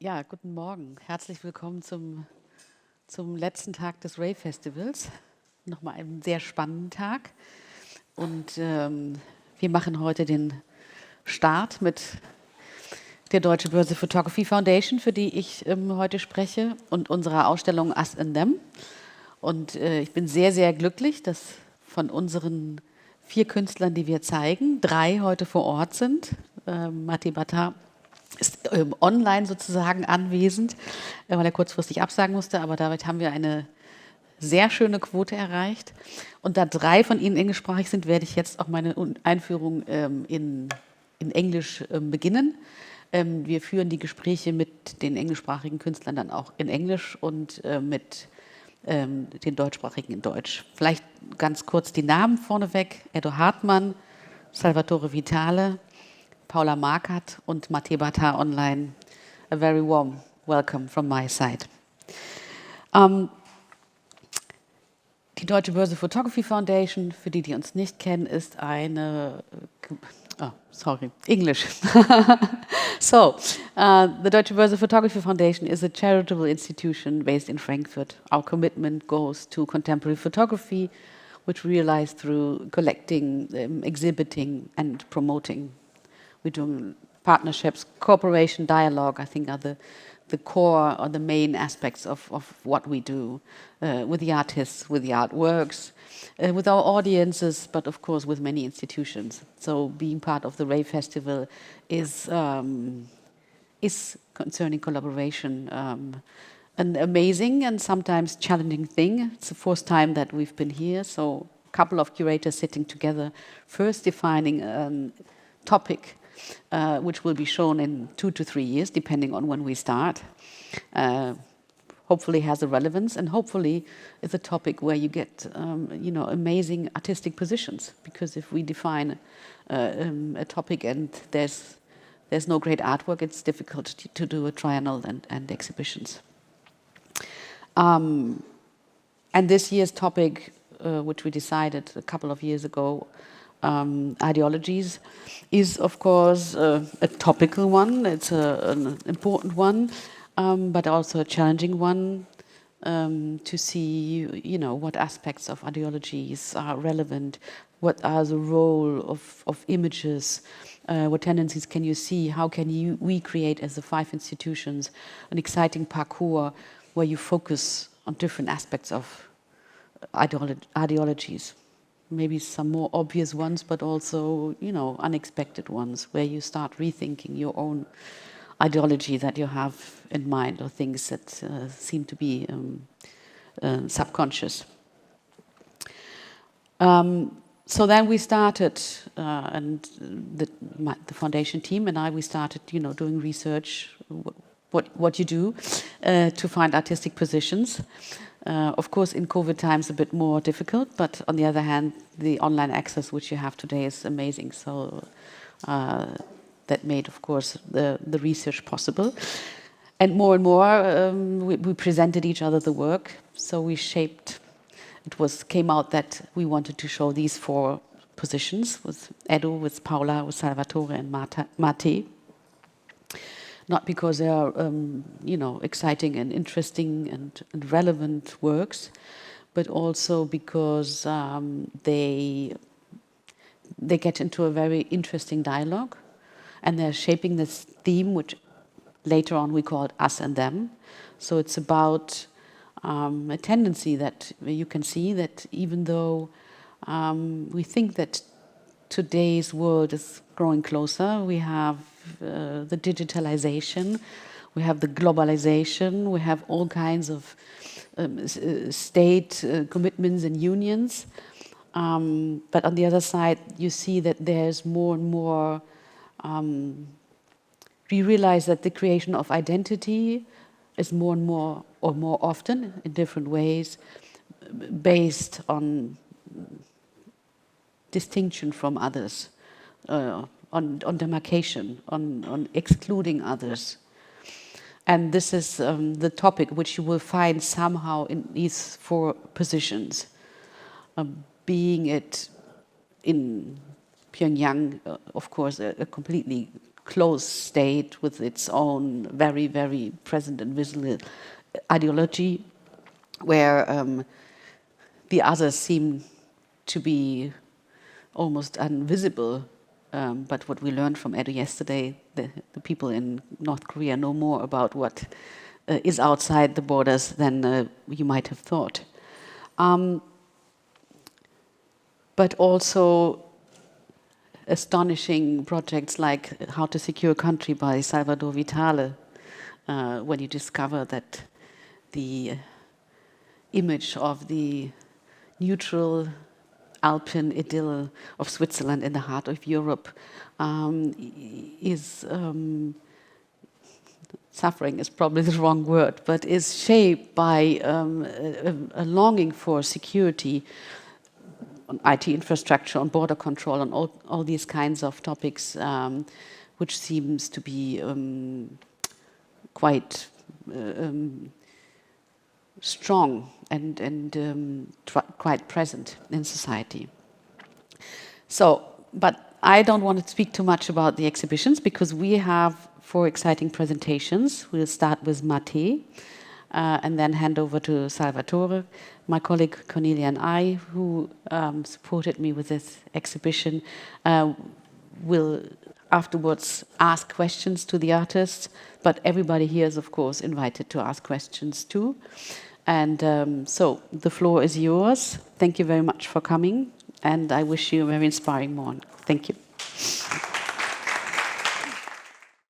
Ja, guten Morgen. Herzlich willkommen zum letzten Tag des Ray Festivals. Nochmal einen sehr spannenden Tag. Und wir machen heute den Start mit der Deutsche Börse Photography Foundation, für die ich heute spreche, und unserer Ausstellung Us and Them. Und ich bin sehr, sehr glücklich, dass von unseren 4 Künstlern, die wir zeigen, 3 heute vor Ort sind. Matti Bata ist online sozusagen anwesend, weil er kurzfristig absagen musste, aber damit haben wir eine sehr schöne Quote erreicht. Und da 3 von Ihnen englischsprachig sind, werde ich jetzt auch meine Einführung in Englisch beginnen. Wir führen die Gespräche mit den englischsprachigen Künstlern dann auch in Englisch und mit den deutschsprachigen in Deutsch. Vielleicht ganz kurz die Namen vorneweg: Edo Hartmann, Salvatore Vitale, Paula Markert und Matti Bata online. A very warm welcome from my side. Die Deutsche Börse Photography Foundation, für die, die uns nicht kennen, ist eine... English. The Deutsche Börse Photography Foundation is a charitable institution based in Frankfurt. Our commitment goes to contemporary photography, which we realize through collecting, exhibiting and promoting. We're doing partnerships, cooperation, dialogue, I think are the core or the main aspects of what we do with the artists, with the artworks, with our audiences, but of course with many institutions. So being part of the Ray Festival is concerning collaboration an amazing and sometimes challenging thing. It's the first time that we've been here, so a couple of curators sitting together, first defining a topic which will be shown in 2 to 3 years, depending on when we start. Hopefully has a relevance, and hopefully is a topic where you get, amazing artistic positions. Because if we define a topic and there's no great artwork, it's difficult to do a triennial and exhibitions. And this year's topic, which we decided a couple of years ago, ideologies, is of course a topical one. It's an important one, but also a challenging one, to see, what aspects of ideologies are relevant, what are the role of images, what tendencies can you see, how can we create as the 5 institutions an exciting parcours where you focus on different aspects of ideologies. Maybe some more obvious ones, but also, unexpected ones, where you start rethinking your own ideology that you have in mind, or things that seem to be subconscious. So then we started, and the foundation team and I, we started, doing research, what you do to find artistic positions. Of course, in COVID times, a bit more difficult, but on the other hand, the online access which you have today is amazing. So that made, of course, the research possible. And more, we presented each other the work. So we shaped. Came out that we wanted to show these 4 positions with Edo, with Paula, with Salvatore, and Matti. Not because they are, exciting and interesting and relevant works, but also because they get into a very interesting dialogue, and they're shaping this theme, which later on we called Us and Them. So it's about a tendency that you can see that even though we think that today's world is growing closer, we have the digitalization, we have the globalization, we have all kinds of state commitments and unions. But on the other side, you see that there's more and more, we realize that the creation of identity is more and more, or more often, in different ways, based on distinction from others, on demarcation, on excluding others. And this is the topic which you will find somehow in these 4 positions, being it in Pyongyang, of course, a completely closed state with its own very, very present and visible ideology, where the others seem to be almost invisible. But what we learned from Edo yesterday, the people in North Korea know more about what is outside the borders than you might have thought. But also astonishing projects like How to Secure a Country by Salvador Vitale, when you discover that the image of the neutral Alpine idyll of Switzerland in the heart of Europe is suffering is probably the wrong word, but is shaped by a longing for security on IT infrastructure, on border control, on all these kinds of topics, which seems to be quite strong and quite present in society. So, but I don't want to speak too much about the exhibitions because we have 4 exciting presentations. We'll start with Mate and then hand over to Salvatore. My colleague Cornelia and I, who supported me with this exhibition, will afterwards ask questions to the artists, but everybody here is of course invited to ask questions too. And so the floor is yours. Thank you very much for coming, and I wish you a very inspiring morning. Thank you.